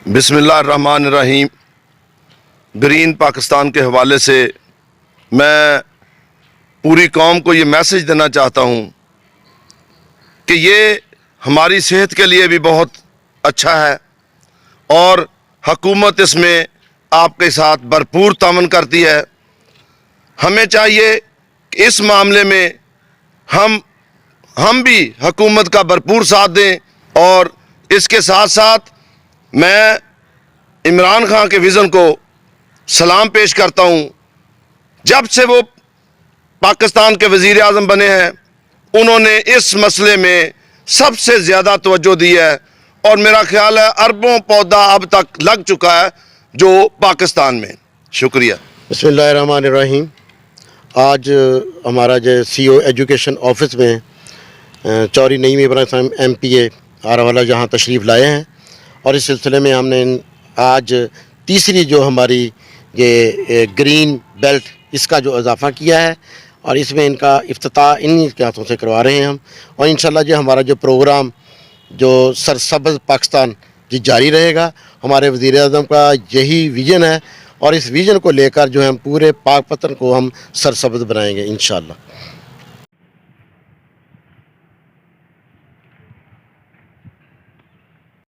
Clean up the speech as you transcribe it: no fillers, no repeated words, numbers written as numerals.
بسم اللہ الرحمن الرحیم۔ گرین پاکستان کے حوالے سے میں پوری قوم کو یہ میسج دینا چاہتا ہوں کہ یہ ہماری صحت کے لیے بھی بہت اچھا ہے اور حکومت اس میں آپ کے ساتھ بھرپور تعاون کرتی ہے۔ ہمیں چاہیے کہ اس معاملے میں ہم بھی حکومت کا بھرپور ساتھ دیں، اور اس کے ساتھ ساتھ میں عمران خان کے ویژن کو سلام پیش کرتا ہوں۔ جب سے وہ پاکستان کے وزیر اعظم بنے ہیں انہوں نے اس مسئلے میں سب سے زیادہ توجہ دی ہے، اور میرا خیال ہے اربوں پودا اب تک لگ چکا ہے جو پاکستان میں۔ شکریہ۔ بسم اللہ الرحمن الرحیم۔ آج ہمارا جو سی او ایجوکیشن آفس میں چوری نعیم ابراہیم ایم پی اے آراولہ جہاں تشریف لائے ہیں، اور اس سلسلے میں ہم نے آج تیسری جو ہماری یہ گرین بیلٹ اس کا جو اضافہ کیا ہے، اور اس میں ان کا افتتاح انہی کے ہاتھوں سے کروا رہے ہیں ہم، اور انشاءاللہ جو ہمارا جو پروگرام جو سرسبز پاکستان جی جاری رہے گا۔ ہمارے وزیر اعظم کا یہی ویژن ہے، اور اس ویژن کو لے کر جو ہے ہم پورے پاک پتن کو ہم سرسبز بنائیں گے انشاءاللہ۔